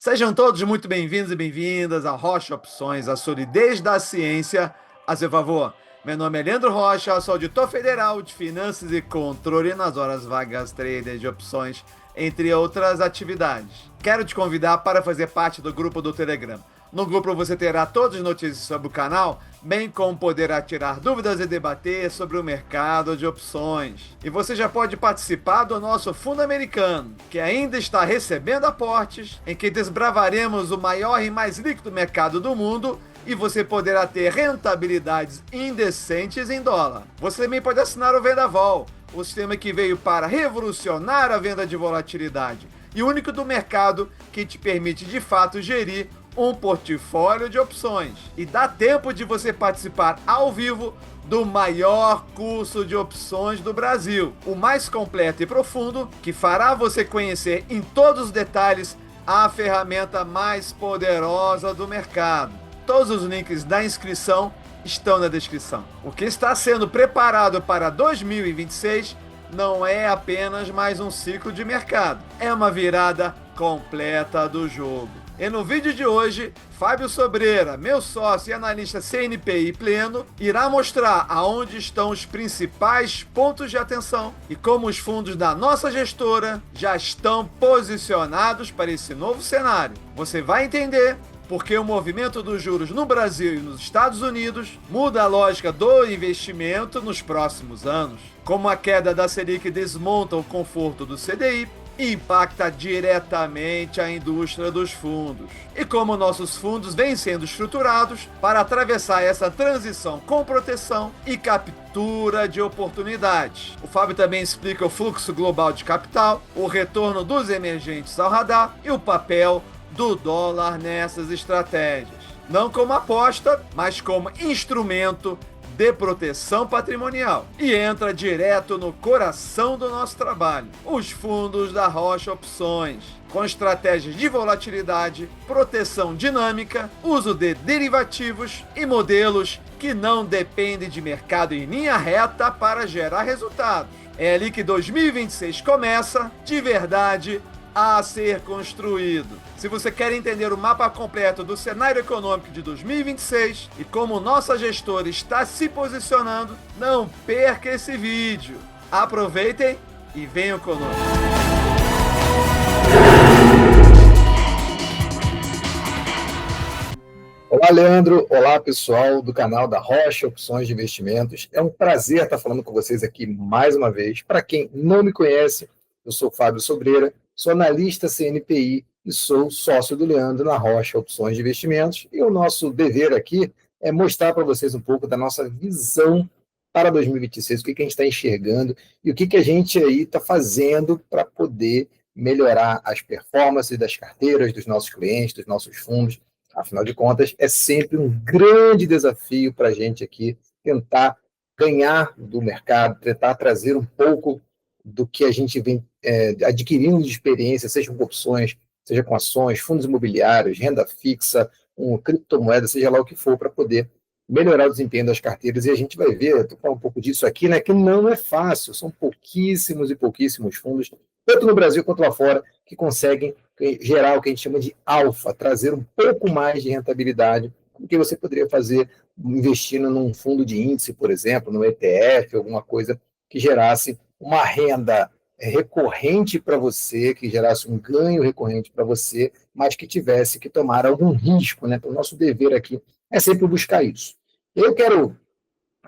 Sejam todos muito bem-vindos e bem-vindas a Rocha Opções, a solidez da ciência a seu favor. Meu nome é Leandro Rocha, sou auditor federal de finanças e controle nas horas vagas trader de opções, entre outras atividades. Quero te convidar para fazer parte do grupo do Telegram. No grupo você terá todas as notícias sobre o canal, bem como poderá tirar dúvidas e debater sobre o mercado de opções. E você já pode participar do nosso Fundo Americano, que ainda está recebendo aportes, em que desbravaremos o maior e mais líquido mercado do mundo e você poderá ter rentabilidades indecentes em dólar. Você também pode assinar o Vendaval, o sistema que veio para revolucionar a venda de volatilidade e único do mercado que te permite de fato gerir um portfólio de opções. E dá tempo de você participar ao vivo do maior curso de opções do Brasil, o mais completo e profundo, que fará você conhecer em todos os detalhes a ferramenta mais poderosa do mercado. Todos os links da inscrição estão na descrição. O que está sendo preparado para 2026 não é apenas mais um ciclo de mercado, é uma virada completa do jogo. E no vídeo de hoje, Fábio Sobreira, meu sócio e analista CNPI pleno, irá mostrar aonde estão os principais pontos de atenção e como os fundos da nossa gestora já estão posicionados para esse novo cenário. Você vai entender porque o movimento dos juros no Brasil e nos Estados Unidos muda a lógica do investimento nos próximos anos, como a queda da Selic desmonta o conforto do CDI e impacta diretamente a indústria dos fundos, e como nossos fundos vêm sendo estruturados para atravessar essa transição com proteção e captura de oportunidades. O Fábio também explica o fluxo global de capital, o retorno dos emergentes ao radar e o papel do dólar nessas estratégias, não como aposta, mas como instrumento de proteção patrimonial. E entra direto no coração do nosso trabalho, os fundos da Rocha Opções, com estratégias de volatilidade, proteção dinâmica, uso de derivativos e modelos que não dependem de mercado em linha reta para gerar resultados. É ali que 2026 começa, de verdade, a ser construído. Se você quer entender o mapa completo do cenário econômico de 2026 e como nossa gestora está se posicionando, não perca esse vídeo. Aproveitem e venham conosco. Olá, Leandro. Olá, pessoal do canal da Rocha Opções de Investimentos. É um prazer estar falando com vocês aqui mais uma vez. Para quem não me conhece, eu sou Fábio Sobreira, sou analista CNPI e sou sócio do Leandro na Rocha Opções de Investimentos. E o nosso dever aqui é mostrar para vocês um pouco da nossa visão para 2026, o que a gente está enxergando e o que a gente aí está fazendo para poder melhorar as performances das carteiras dos nossos clientes, dos nossos fundos. Afinal de contas, é sempre um grande desafio para a gente aqui tentar ganhar do mercado, tentar trazer um pouco do que a gente vem adquirindo de experiência, seja com opções, seja com ações, fundos imobiliários, renda fixa, criptomoeda, seja lá o que for, para poder melhorar o desempenho das carteiras. E a gente vai ver, estou falando um pouco disso aqui, né, que não é fácil, são pouquíssimos e pouquíssimos fundos, tanto no Brasil quanto lá fora, que conseguem gerar o que a gente chama de alfa, trazer um pouco mais de rentabilidade do que você poderia fazer investindo num fundo de índice, por exemplo, no ETF, alguma coisa que gerasse uma renda recorrente para você, que gerasse um ganho recorrente para você, mas que tivesse que tomar algum risco, né? Então, o nosso dever aqui é sempre buscar isso. Eu quero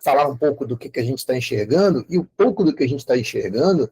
falar um pouco do que a gente está enxergando, e um pouco do que a gente está enxergando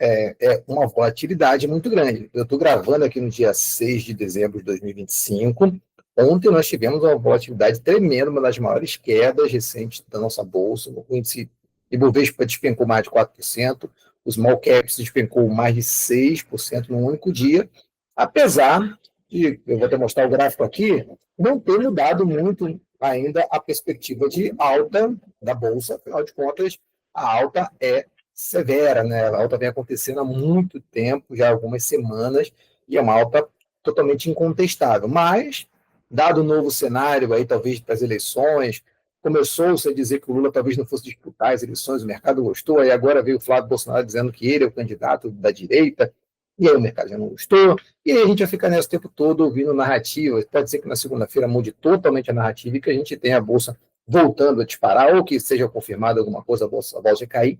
é uma volatilidade muito grande. Eu estou gravando aqui no dia 6 de dezembro de 2025. Ontem nós tivemos uma volatilidade tremenda, uma das maiores quedas recentes da nossa bolsa. O índice Ibovespa despencou mais de 4%, os small caps despencou mais de 6% num único dia, apesar de, eu vou até mostrar o gráfico aqui, não ter mudado muito ainda a perspectiva de alta da bolsa. Afinal de contas, a alta é severa, né? A alta vem acontecendo há muito tempo, já há algumas semanas, e é uma alta totalmente incontestável. Mas, dado o novo cenário aí, talvez para as eleições, começou-se a dizer que o Lula talvez não fosse disputar as eleições, o mercado gostou, aí agora veio o Flávio Bolsonaro dizendo que ele é o candidato da direita, e aí o mercado já não gostou, e aí a gente vai ficar nesse tempo todo ouvindo narrativa. Pode ser que na segunda-feira mude totalmente a narrativa e que a gente tenha a Bolsa voltando a disparar, ou que seja confirmada alguma coisa, a Bolsa volte a cair.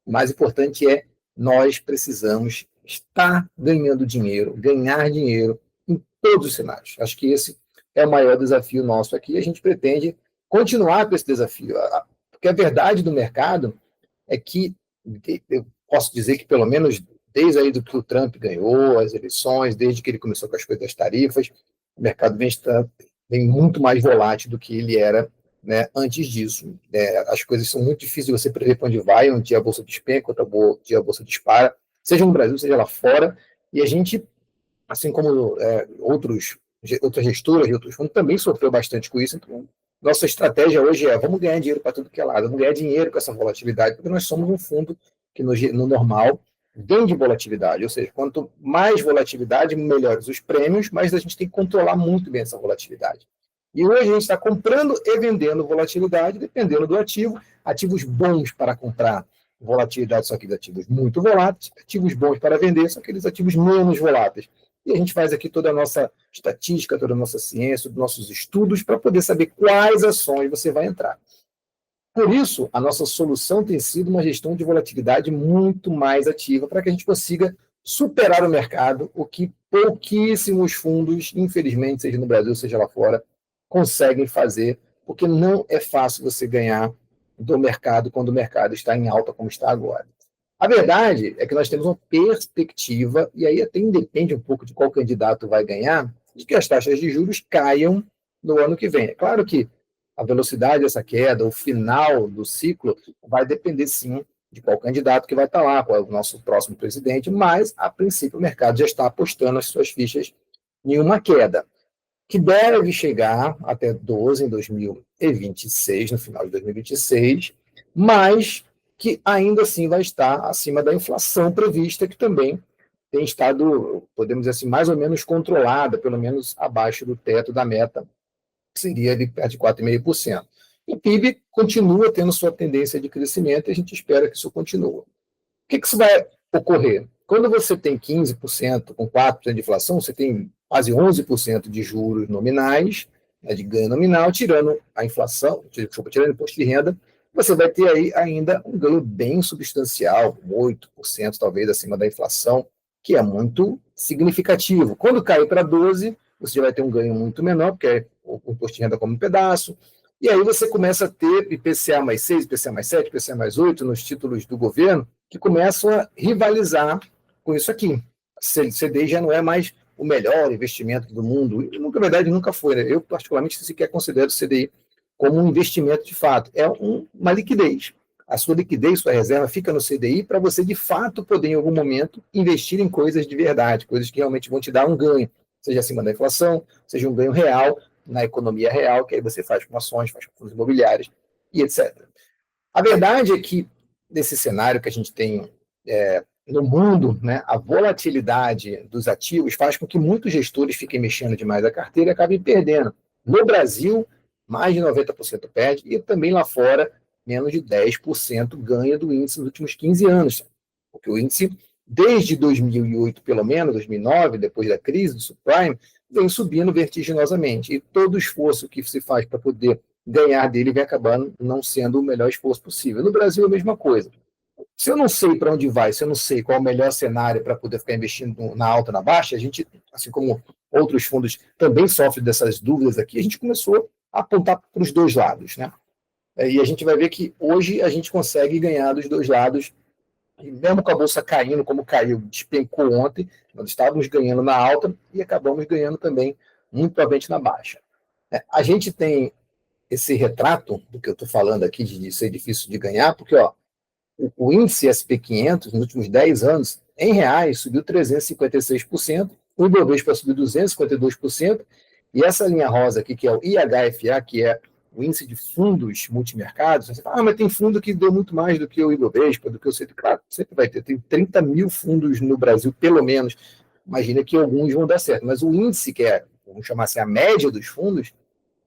O mais importante é nós precisamos estar ganhando dinheiro, ganhar dinheiro em todos os cenários. Acho que esse é o maior desafio nosso aqui. A gente pretende continuar com esse desafio, porque a verdade do mercado é que eu posso dizer que pelo menos desde aí do que o Trump ganhou as eleições, desde que ele começou com as coisas das tarifas, o mercado vem muito mais volátil do que ele era, né, antes disso. As coisas são muito difíceis de você prever para onde vai. Um dia a bolsa despenca, outro dia a bolsa dispara, seja no Brasil, seja lá fora, e a gente, assim como outras gestoras e outros fundos, também sofreu bastante com isso. Então, nossa estratégia hoje é: vamos ganhar dinheiro para tudo que é lado, vamos ganhar dinheiro com essa volatilidade, porque nós somos um fundo que no normal vende volatilidade, ou seja, quanto mais volatilidade, melhores os prêmios, mas a gente tem que controlar muito bem essa volatilidade. E hoje a gente está comprando e vendendo volatilidade, dependendo do ativo, ativos bons para comprar volatilidade são aqueles ativos muito voláteis, ativos bons para vender são aqueles ativos menos voláteis. E a gente faz aqui toda a nossa estatística, toda a nossa ciência, os nossos estudos, para poder saber quais ações você vai entrar. Por isso, a nossa solução tem sido uma gestão de volatilidade muito mais ativa, para que a gente consiga superar o mercado, o que pouquíssimos fundos, infelizmente, seja no Brasil, seja lá fora, conseguem fazer, porque não é fácil você ganhar do mercado quando o mercado está em alta como está agora. A verdade é que nós temos uma perspectiva, e aí até independe um pouco de qual candidato vai ganhar, de que as taxas de juros caiam no ano que vem. É claro que a velocidade dessa queda, o final do ciclo, vai depender, sim, de qual candidato que vai estar lá, qual é o nosso próximo presidente, mas, a princípio, o mercado já está apostando as suas fichas em uma queda, que deve chegar até 12 em 2026, no final de 2026, mas que ainda assim vai estar acima da inflação prevista, que também tem estado, podemos dizer assim, mais ou menos controlada, pelo menos abaixo do teto da meta, que seria de perto de 4,5%. O PIB continua tendo sua tendência de crescimento e a gente espera que isso continue. O que isso vai ocorrer? Quando você tem 15%, com 4% de inflação, você tem quase 11% de juros nominais, né, de ganho nominal, tirando a inflação, tirando o imposto de renda, você vai ter aí ainda um ganho bem substancial, 8% talvez acima da inflação, que é muito significativo. Quando cai para 12%, você já vai ter um ganho muito menor, porque o imposto de renda come um pedaço, e aí você começa a ter IPCA mais 6, IPCA mais 7, IPCA mais 8 nos títulos do governo, que começam a rivalizar com isso aqui. CDI já não é mais o melhor investimento do mundo, e, na verdade, nunca foi. Né? Eu, particularmente, sequer considero o CDI como um investimento de fato. É uma liquidez. A sua liquidez, sua reserva, fica no CDI para você, de fato, poder, em algum momento, investir em coisas de verdade, coisas que realmente vão te dar um ganho, seja acima da inflação, seja um ganho real, na economia real, que aí você faz com ações, faz com fundos imobiliários, e etc. A verdade é que, nesse cenário que a gente tem no mundo, né, a volatilidade dos ativos faz com que muitos gestores fiquem mexendo demais a carteira e acabem perdendo. No Brasil, mais de 90% perde, e também lá fora, menos de 10% ganha do índice nos últimos 15 anos. Porque o índice, desde 2008, pelo menos, 2009, depois da crise do subprime, vem subindo vertiginosamente. E todo o esforço que se faz para poder ganhar dele vem acabando não sendo o melhor esforço possível. No Brasil, a mesma coisa. Se eu não sei para onde vai, se eu não sei qual é o melhor cenário para poder ficar investindo na alta, na baixa, a gente, assim como outros fundos também sofrem dessas dúvidas aqui, a gente começou a apontar para os dois lados, né? E a gente vai ver que hoje a gente consegue ganhar dos dois lados, e mesmo com a bolsa caindo, como caiu, despencou ontem, nós estávamos ganhando na alta e acabamos ganhando também muito provavelmente na baixa. A gente tem esse retrato do que eu estou falando aqui de ser difícil de ganhar, porque o índice SP500, nos últimos 10 anos, em reais, subiu 356%, o Ibovespa subiu 252%, e essa linha rosa aqui, que é o IHFA, que é o índice de fundos multimercados, você fala, mas tem fundo que deu muito mais do que o Ibovespa, do que o CDI. Claro, sempre vai ter, tem 30 mil fundos no Brasil, pelo menos. Imagina que alguns vão dar certo, mas o índice, que é, vamos chamar assim, a média dos fundos,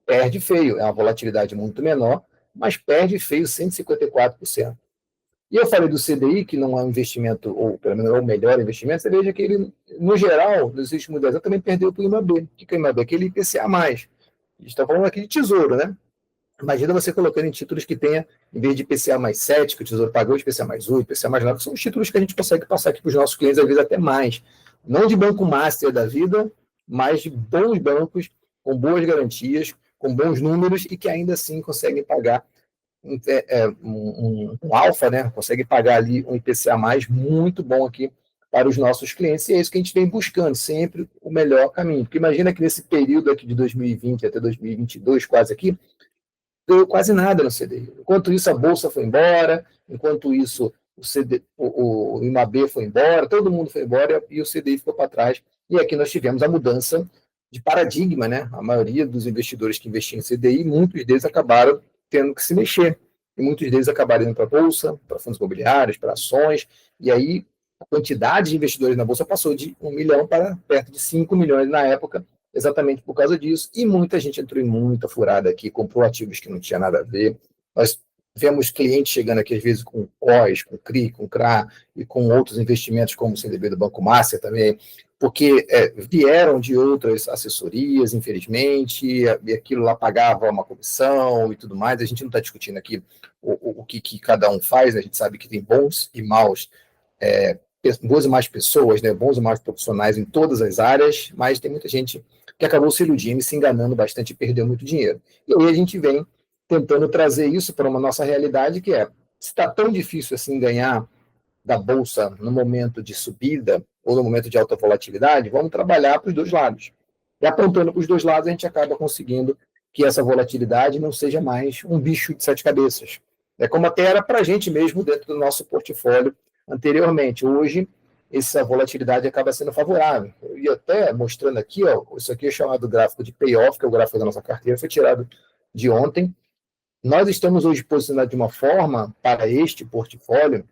perde feio, é uma volatilidade muito menor, mas perde feio 154%. E eu falei do CDI, que não é um investimento, ou pelo menos é o melhor investimento, você veja que ele, no geral, nos últimos 10 anos, também perdeu para o IMAB. O que é o IMAB? Aquele IPCA+. A gente está falando aqui de tesouro, né? Imagina você colocando em títulos que tenha, em vez de IPCA mais 7, que o Tesouro pagou, IPCA mais 8, IPCA mais 9, que são os títulos que a gente consegue passar aqui para os nossos clientes, às vezes até mais. Não de banco master da vida, mas de bons bancos, com boas garantias, com bons números e que ainda assim conseguem pagar um alfa, né? Conseguem pagar ali um IPCA mais muito bom aqui para os nossos clientes. E é isso que a gente vem buscando, sempre o melhor caminho. Porque imagina que nesse período aqui de 2020 até 2022, quase aqui, ganhou quase nada no CDI. Enquanto isso, a Bolsa foi embora, enquanto isso, o IMAB foi embora, todo mundo foi embora e o CDI ficou para trás. E aqui nós tivemos a mudança de paradigma, né? A maioria dos investidores que investiam em CDI, muitos deles acabaram tendo que se mexer. E muitos deles acabaram indo para a Bolsa, para fundos imobiliários, para ações, e aí a quantidade de investidores na Bolsa passou de 1 milhão para perto de 5 milhões na época, exatamente por causa disso, e muita gente entrou em muita furada aqui, comprou ativos que não tinha nada a ver. Nós vemos clientes chegando aqui, às vezes, com COIs, com CRI, com CRA, e com outros investimentos, como o CDB do Banco Master também, porque vieram de outras assessorias, infelizmente, e aquilo lá pagava uma comissão e tudo mais. A gente não está discutindo aqui o que cada um faz, né? A gente sabe que tem bons e maus, boas e más pessoas, né? Bons e maus profissionais em todas as áreas, mas tem muita gente que acabou se iludindo e se enganando bastante e perdeu muito dinheiro. E aí a gente vem tentando trazer isso para uma nossa realidade, que se está tão difícil assim ganhar da Bolsa no momento de subida ou no momento de alta volatilidade, vamos trabalhar para os dois lados. E apontando para os dois lados, a gente acaba conseguindo que essa volatilidade não seja mais um bicho de 7 cabeças. É como até era para a gente mesmo dentro do nosso portfólio anteriormente. Hoje, essa volatilidade acaba sendo favorável. Eu ia até mostrando aqui, isso aqui é chamado gráfico de payoff, que é o gráfico da nossa carteira, foi tirado de ontem. Nós estamos hoje posicionados de uma forma para este portfólio,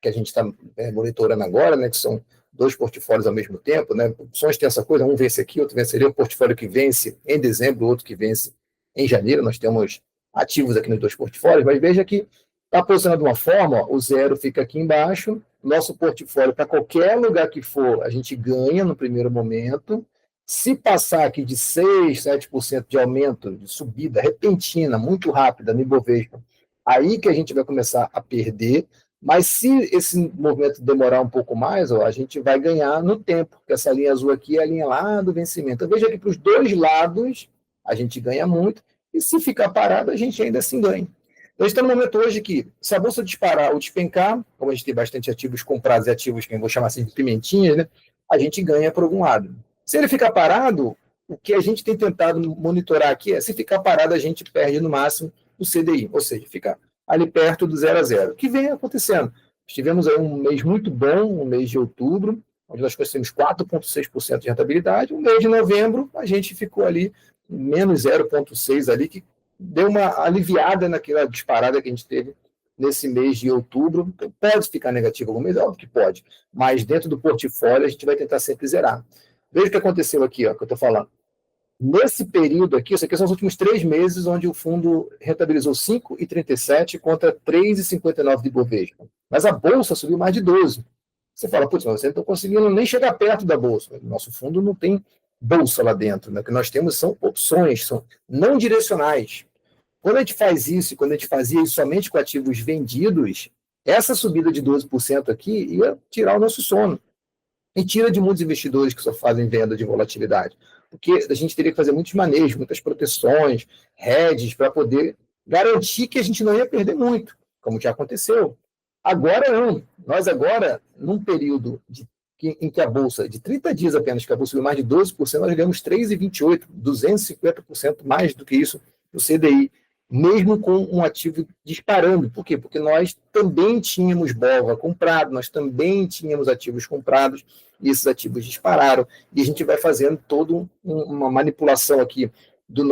que a gente está monitorando agora, né, que são 2 portfólios ao mesmo tempo, né? Opções tem essa coisa, um vence aqui, outro venceria, um portfólio que vence em dezembro, outro que vence em janeiro. Nós temos ativos aqui nos 2 portfólios, mas veja que está posicionado de uma forma, o zero fica aqui embaixo, nosso portfólio, para qualquer lugar que for, a gente ganha no primeiro momento. Se passar aqui de 6%, 7% de aumento, de subida repentina, muito rápida no Ibovespa, aí que a gente vai começar a perder. Mas se esse movimento demorar um pouco mais, a gente vai ganhar no tempo, porque essa linha azul aqui é a linha lá do vencimento. Então, veja que para os dois lados a gente ganha muito, e se ficar parado, a gente ainda assim ganha. Então, a gente está no momento hoje que, se a bolsa disparar ou despencar, como a gente tem bastante ativos comprados e ativos que eu vou chamar assim de pimentinhas, né, a gente ganha por algum lado. Se ele ficar parado, o que a gente tem tentado monitorar aqui se ficar parado, a gente perde no máximo o CDI, ou seja, fica ali perto do 0 a 0, que vem acontecendo. Tivemos aí um mês muito bom, um mês de outubro, onde nós conseguimos 4,6% de rentabilidade. O mês de novembro, a gente ficou ali menos 0,6% ali, que deu uma aliviada naquela disparada que a gente teve nesse mês de outubro. Então, pode ficar negativo algum mês? Óbvio que pode, mas dentro do portfólio a gente vai tentar sempre zerar. Veja o que aconteceu aqui, que eu estou falando. Nesse período aqui, isso aqui são os últimos 3 meses, onde o fundo rentabilizou 5,37 contra 3,59 de Ibovespa. Mas a Bolsa subiu mais de 12. Você fala, putz, mas você não está conseguindo nem chegar perto da Bolsa. Nosso fundo não tem Bolsa lá dentro. Né? O que nós temos são opções, são não direcionais. Quando a gente faz isso, quando a gente fazia isso somente com ativos vendidos, essa subida de 12% aqui ia tirar o nosso sono. E tira de muitos investidores que só fazem venda de volatilidade. Porque a gente teria que fazer muitos manejos, muitas proteções, hedges, para poder garantir que a gente não ia perder muito, como já aconteceu. Agora não. Nós agora, num período em que a Bolsa, de 30 dias apenas, que a Bolsa subiu mais de 12%, nós ganhamos 3,28%, 250% mais do que isso no CDI, mesmo com um ativo disparando. Por quê? Porque nós também tínhamos BOVA comprado, nós também tínhamos ativos comprados, e esses ativos dispararam, e a gente vai fazendo toda uma manipulação aqui dos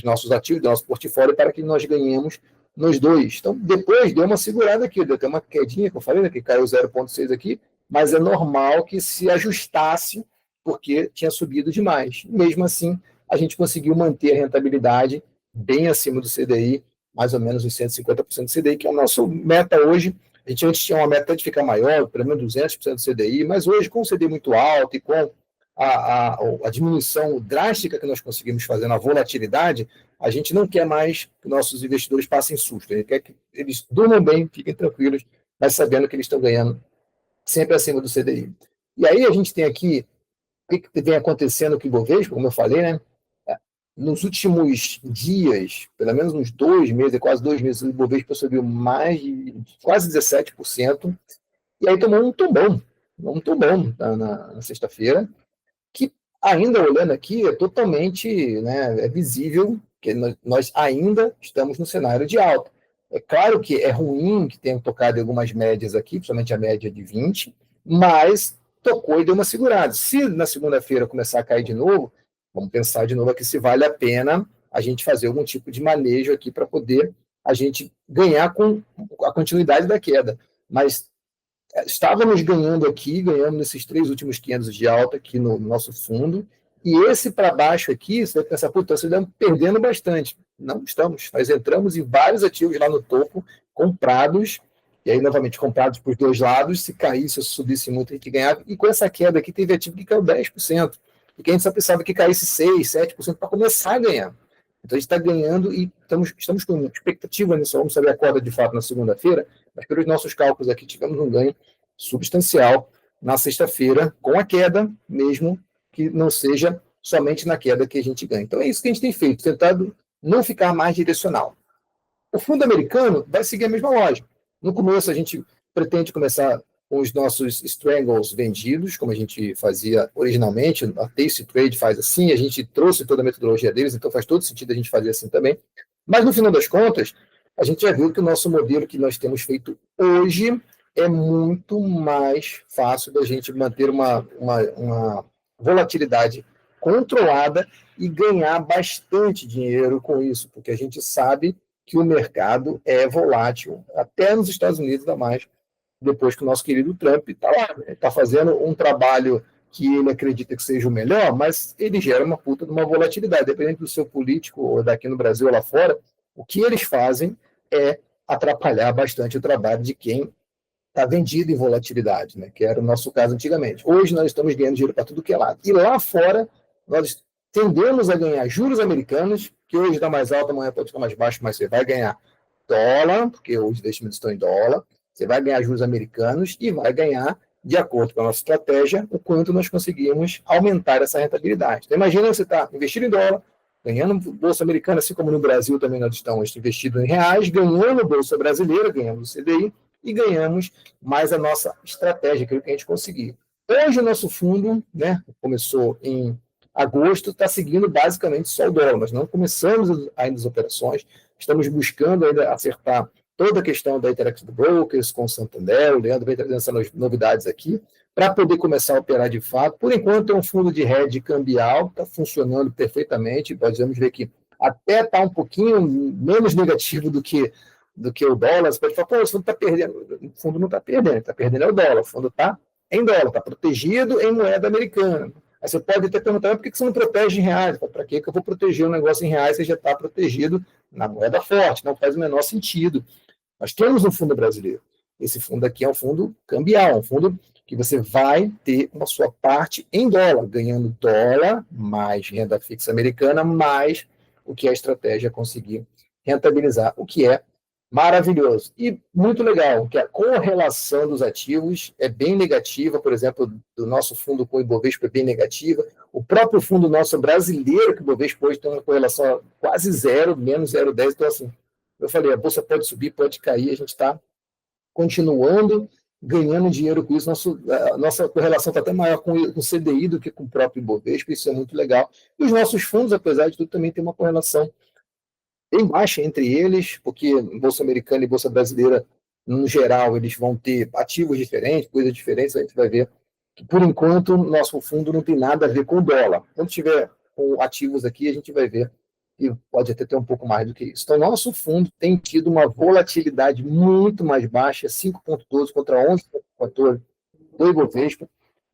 nossos ativos, do nosso portfólio, para que nós ganhemos nos dois. Então, depois deu uma segurada aqui, deu até uma quedinha, que eu falei, né, que caiu 0,6 aqui, mas é normal que se ajustasse, porque tinha subido demais. Mesmo assim, a gente conseguiu manter a rentabilidade bem acima do CDI, mais ou menos os 150% do CDI, que é o nosso meta hoje, A gente antes tinha uma meta de ficar maior, pelo menos 200% do CDI, mas hoje, com o CDI muito alto e com a diminuição drástica que nós conseguimos fazer na volatilidade, a gente não quer mais que nossos investidores passem susto. A gente quer que eles durmam bem, fiquem tranquilos, mas sabendo que eles estão ganhando sempre acima do CDI. E aí a gente tem aqui o que vem acontecendo com o Ibovespa, como eu falei, né? Nos últimos dias, pelo menos uns 2 meses, quase 2 meses, o Ibovespa subiu mais de quase 17%, e aí tomou um tombão na sexta-feira, que ainda olhando aqui é totalmente, né, é visível que nós ainda estamos no cenário de alta. É claro que é ruim que tenham tocado em algumas médias aqui, principalmente a média de 20, mas tocou e deu uma segurada. Se na segunda-feira começar a cair de novo, vamos pensar de novo aqui se vale a pena a gente fazer algum tipo de manejo aqui para poder a gente ganhar com a continuidade da queda. Mas estávamos ganhando aqui, ganhamos nesses 3 últimos 500 de alta aqui no nosso fundo, e esse para baixo aqui, você vai pensar, puta, você está perdendo bastante. Não estamos, nós entramos em vários ativos lá no topo, comprados, e aí novamente comprados por 2 lados, se caísse ou subisse muito, a gente ganhava, e com essa queda aqui teve ativo que caiu 10%, e que a gente só pensava que caísse 6%, 7% para começar a ganhar. Então a gente está ganhando e estamos com expectativa nisso, vamos saber a corda de fato na segunda-feira, mas pelos nossos cálculos aqui tivemos um ganho substancial na sexta-feira, com a queda, mesmo que não seja somente na queda que a gente ganha. Então é isso que a gente tem feito, tentado não ficar mais direcional. O fundo americano vai seguir a mesma lógica. No começo a gente pretende começar com os nossos strangles vendidos, como a gente fazia originalmente, a Taste Trade faz assim, a gente trouxe toda a metodologia deles, então faz todo sentido a gente fazer assim também. Mas no final das contas, a gente já viu que o nosso modelo que nós temos feito hoje é muito mais fácil da gente manter uma volatilidade controlada e ganhar bastante dinheiro com isso, porque a gente sabe que o mercado é volátil, até nos Estados Unidos ainda mais, depois que o nosso querido Trump está lá, está fazendo um trabalho que ele acredita que seja o melhor, mas ele gera uma puta de uma volatilidade, dependendo do seu político, ou daqui no Brasil ou lá fora, o que eles fazem é atrapalhar bastante o trabalho de quem está vendido em volatilidade, né? Que era o nosso caso antigamente. Hoje nós estamos ganhando dinheiro para tudo que é lado. E lá fora, nós tendemos a ganhar juros americanos, que hoje está mais alto, amanhã pode ficar mais baixo, mas você vai ganhar dólar, porque os investimentos estão em dólar, você vai ganhar juros americanos e vai ganhar, de acordo com a nossa estratégia, o quanto nós conseguimos aumentar essa rentabilidade. Então, imagina você estar investindo em dólar, ganhando bolsa americana, assim como no Brasil também nós estamos investidos em reais, ganhando bolsa brasileira, ganhamos o CDI e ganhamos mais a nossa estratégia, aquilo que a gente conseguir. Hoje o nosso fundo, né, começou em agosto, está seguindo basicamente só o dólar. Nós não começamos ainda as operações, estamos buscando ainda acertar toda a questão da Interactive Brokers com o Santander, o Leandro vem trazendo essas novidades aqui, para poder começar a operar de fato. Por enquanto, é um fundo de hedge cambial, está funcionando perfeitamente, podemos ver que até está um pouquinho menos negativo do que o dólar. Você pode falar, pô, o fundo está perdendo. O fundo não está perdendo é o dólar, o fundo está em dólar, está protegido em moeda americana. Aí você pode até perguntar, por que você não protege em reais? Para que eu vou proteger um negócio em reais se já está protegido na moeda forte? Não faz o menor sentido. Nós temos um fundo brasileiro. Esse fundo aqui é um fundo cambial, um fundo que você vai ter uma sua parte em dólar, ganhando dólar, mais renda fixa americana, mais o que a estratégia conseguir rentabilizar, o que é maravilhoso. E muito legal, que a correlação dos ativos é bem negativa, por exemplo, do nosso fundo com o Ibovespa é bem negativa, o próprio fundo nosso brasileiro, que o Ibovespa hoje tem uma correlação quase zero, menos 0,10, então assim, eu falei, a bolsa pode subir, pode cair, a gente está continuando ganhando dinheiro com isso, a nossa correlação está até maior com o CDI do que com o próprio Ibovespa, isso é muito legal. E os nossos fundos, apesar de tudo, também tem uma correlação bem baixa entre eles, porque Bolsa Americana e Bolsa Brasileira, no geral, eles vão ter ativos diferentes, coisas diferentes, a gente vai ver que, por enquanto, nosso fundo não tem nada a ver com o dólar. Quando tiver com ativos aqui, a gente vai ver e pode até ter um pouco mais do que isso. Então, nosso fundo tem tido uma volatilidade muito mais baixa, 5,12 contra 11,14 do Ibovespa.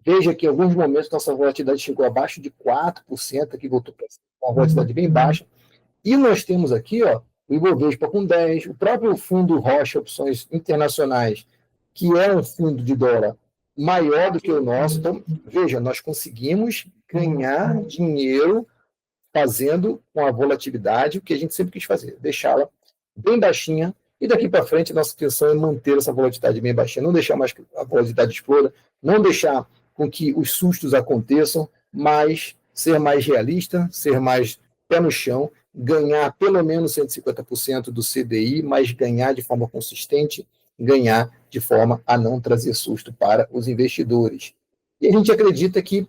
Veja que em alguns momentos nossa volatilidade chegou abaixo de 4%, aqui voltou para uma volatilidade bem baixa. E nós temos aqui, ó, o Ibovespa com 10, o próprio fundo Rocha Opções Internacionais que é um fundo de dólar maior do que o nosso. Então, veja, nós conseguimos ganhar dinheiro fazendo com a volatilidade o que a gente sempre quis fazer, deixá-la bem baixinha, e daqui para frente nossa intenção é manter essa volatilidade bem baixinha, não deixar mais que a volatilidade exploda, não deixar com que os sustos aconteçam, mas ser mais realista, ser mais pé no chão, ganhar pelo menos 150% do CDI, mas ganhar de forma consistente, ganhar de forma a não trazer susto para os investidores. E a gente acredita que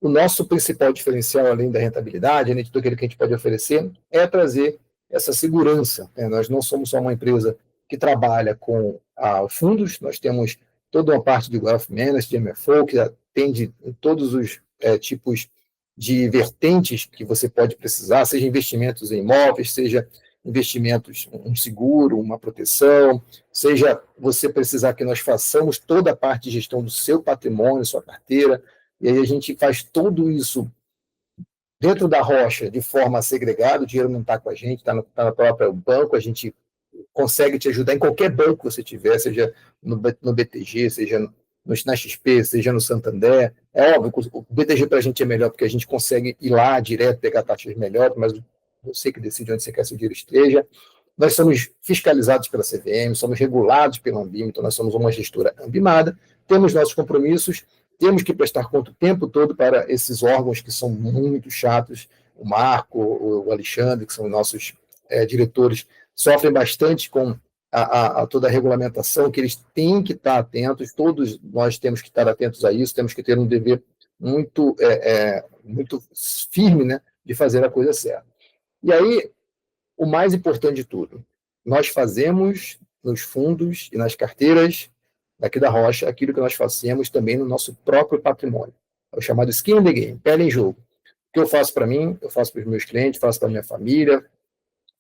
o nosso principal diferencial, além da rentabilidade, além de tudo aquilo que a gente pode oferecer, é trazer essa segurança. Nós não somos só uma empresa que trabalha com fundos, nós temos toda uma parte de Wealth Management, de MFO, que atende em todos os tipos de vertentes que você pode precisar, seja investimentos em imóveis, seja investimentos, um seguro, uma proteção, seja você precisar que nós façamos toda a parte de gestão do seu patrimônio, sua carteira, e aí a gente faz tudo isso dentro da Rocha de forma segregada, o dinheiro não está com a gente, está no próprio banco, a gente consegue te ajudar em qualquer banco que você tiver, seja no BTG, seja na XP, seja no Santander. É óbvio que o BTG para a gente é melhor, porque a gente consegue ir lá direto, pegar taxas melhores, mas você que decide onde você quer que seu dinheiro esteja. Nós somos fiscalizados pela CVM, somos regulados pela Ambima, então nós somos uma gestora ambimada, temos nossos compromissos, temos que prestar conta o tempo todo para esses órgãos que são muito chatos, o Marco, o Alexandre, que são nossos diretores, sofrem bastante com toda a regulamentação, que eles têm que estar atentos, todos nós temos que estar atentos a isso, temos que ter um dever muito, muito firme, né, de fazer a coisa certa. E aí, o mais importante de tudo, nós fazemos nos fundos e nas carteiras daqui da Rocha aquilo que nós fazemos também no nosso próprio patrimônio. É o chamado skin in the game, pele em jogo. O que eu faço para mim, eu faço para os meus clientes, faço para a minha família,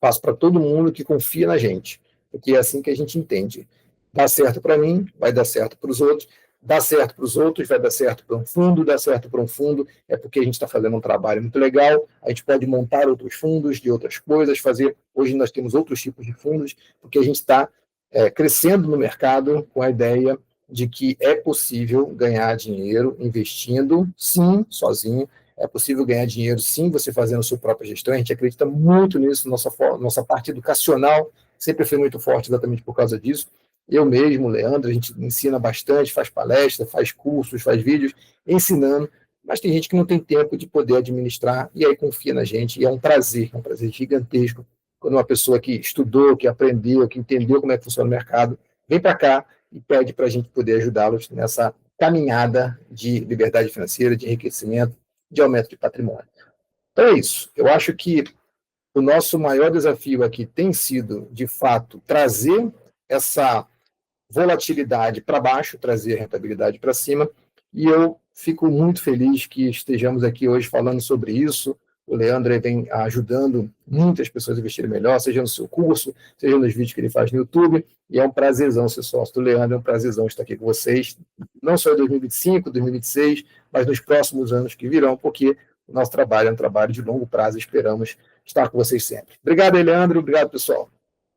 faço para todo mundo que confia na gente, porque é assim que a gente entende. Dá certo para mim, vai dar certo para os outros, dá certo para os outros, vai dar certo para um fundo, dá certo para um fundo, é porque a gente está fazendo um trabalho muito legal, a gente pode montar outros fundos de outras coisas, fazer, hoje nós temos outros tipos de fundos, porque a gente está crescendo no mercado com a ideia de que é possível ganhar dinheiro investindo, sim, sozinho, é possível ganhar dinheiro, sim, você fazendo a sua própria gestão. A gente acredita muito nisso, nossa parte educacional sempre foi muito forte exatamente por causa disso. Eu mesmo, Leandro, a gente ensina bastante, faz palestra, faz cursos, faz vídeos, ensinando, mas tem gente que não tem tempo de poder administrar e aí confia na gente, e é um prazer gigantesco quando uma pessoa que estudou, que aprendeu, que entendeu como é que funciona o mercado, vem para cá e pede para a gente poder ajudá-los nessa caminhada de liberdade financeira, de enriquecimento, de aumento de patrimônio. Então é isso. Eu acho que o nosso maior desafio aqui tem sido, de fato, trazer essa volatilidade para baixo, trazer a rentabilidade para cima, e eu fico muito feliz que estejamos aqui hoje falando sobre isso. O Leandro vem ajudando muitas pessoas a investirem melhor, seja no seu curso, seja nos vídeos que ele faz no YouTube, e é um prazerzão ser sócio do Leandro, é um prazerzão estar aqui com vocês, não só em 2025, 2026, mas nos próximos anos que virão, porque o nosso trabalho é um trabalho de longo prazo, esperamos estar com vocês sempre. Obrigado, Leandro, obrigado, pessoal.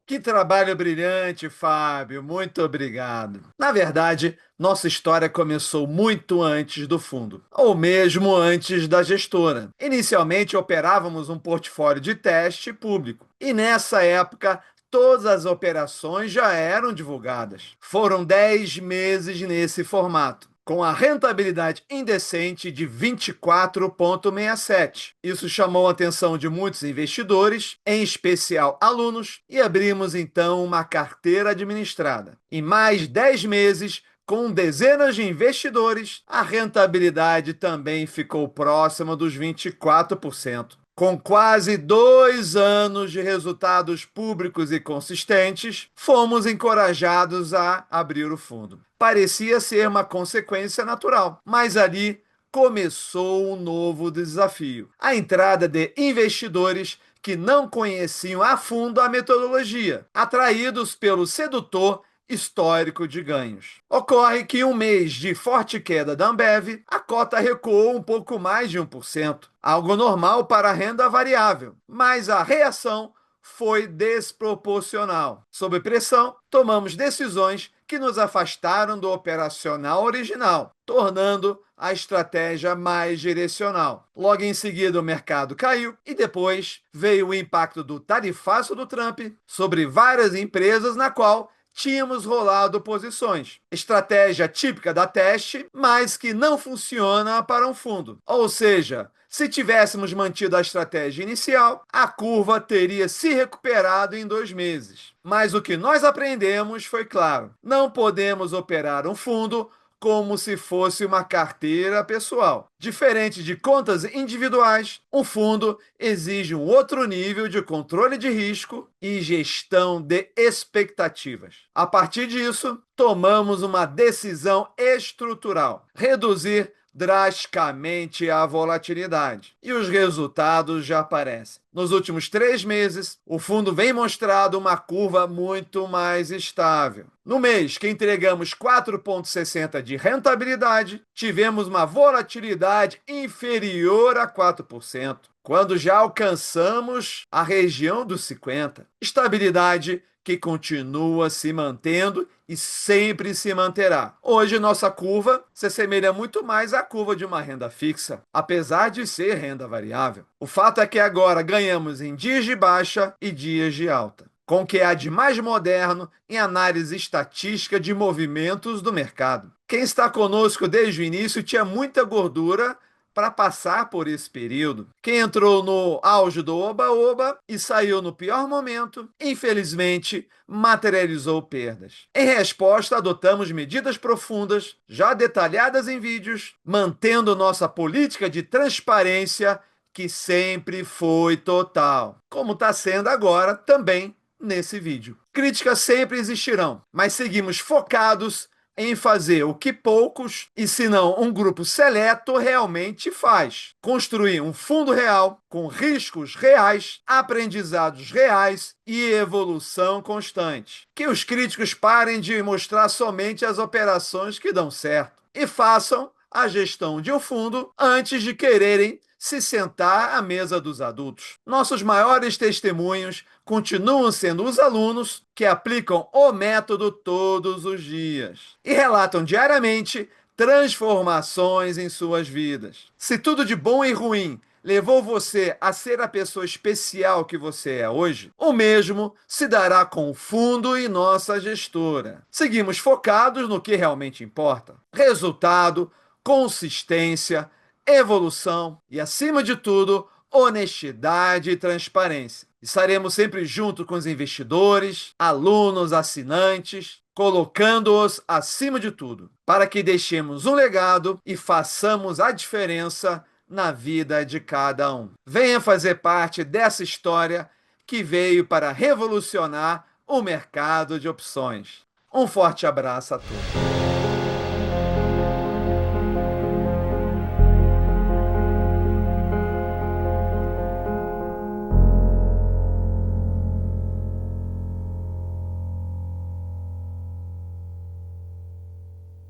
Que trabalho brilhante, Fábio. Muito obrigado. Na verdade, nossa história começou muito antes do fundo, ou mesmo antes da gestora. Inicialmente, operávamos um portfólio de teste público, e nessa época, todas as operações já eram divulgadas. Foram 10 meses nesse formato, com a rentabilidade indecente de 24,67. Isso chamou a atenção de muitos investidores, em especial alunos, e abrimos então uma carteira administrada. Em mais 10 meses, com dezenas de investidores, a rentabilidade também ficou próxima dos 24%. Com quase 2 anos de resultados públicos e consistentes, fomos encorajados a abrir o fundo. Parecia ser uma consequência natural, mas ali começou um novo desafio: a entrada de investidores que não conheciam a fundo a metodologia, atraídos pelo sedutor histórico de ganhos. Ocorre que em um mês de forte queda da Ambev, a cota recuou um pouco mais de 1%, algo normal para a renda variável, mas a reação foi desproporcional. Sob pressão, tomamos decisões que nos afastaram do operacional original, tornando a estratégia mais direcional. Logo em seguida, o mercado caiu e depois veio o impacto do tarifaço do Trump sobre várias empresas, na qual tínhamos rolado posições. Estratégia típica da teste, mas que não funciona para um fundo. Ou seja, se tivéssemos mantido a estratégia inicial, a curva teria se recuperado em 2 meses. Mas o que nós aprendemos foi claro: não podemos operar um fundo como se fosse uma carteira pessoal. Diferente de contas individuais, um fundo exige um outro nível de controle de risco e gestão de expectativas. A partir disso, tomamos uma decisão estrutural: reduzir drasticamente a volatilidade. E os resultados já aparecem. Nos últimos 3 meses, o fundo vem mostrando uma curva muito mais estável. No mês que entregamos 4,60% de rentabilidade, tivemos uma volatilidade inferior a 4%, quando já alcançamos a região dos 50%. Estabilidade que continua se mantendo e sempre se manterá. Hoje, nossa curva se assemelha muito mais à curva de uma renda fixa, apesar de ser renda variável. O fato é que agora ganhamos em dias de baixa e dias de alta, com o que há de mais moderno em análise estatística de movimentos do mercado. Quem está conosco desde o início tinha muita gordura para passar por esse período. Quem entrou no auge do oba-oba e saiu no pior momento, infelizmente, materializou perdas. Em resposta, adotamos medidas profundas, já detalhadas em vídeos, mantendo nossa política de transparência, que sempre foi total, como está sendo agora também nesse vídeo. Críticas sempre existirão, mas seguimos focados em fazer o que poucos, e se não um grupo seleto, realmente faz: construir um fundo real, com riscos reais, aprendizados reais e evolução constante. Que os críticos parem de mostrar somente as operações que dão certo e façam a gestão de um fundo antes de quererem se sentar à mesa dos adultos. Nossos maiores testemunhos continuam sendo os alunos que aplicam o método todos os dias e relatam diariamente transformações em suas vidas. Se tudo de bom e ruim levou você a ser a pessoa especial que você é hoje, o mesmo se dará com o fundo e nossa gestora. Seguimos focados no que realmente importa: resultado, consistência, evolução e, acima de tudo, honestidade e transparência. Estaremos sempre junto com os investidores, alunos, assinantes, colocando-os acima de tudo, para que deixemos um legado e façamos a diferença na vida de cada um. Venha fazer parte dessa história que veio para revolucionar o mercado de opções. Um forte abraço a todos.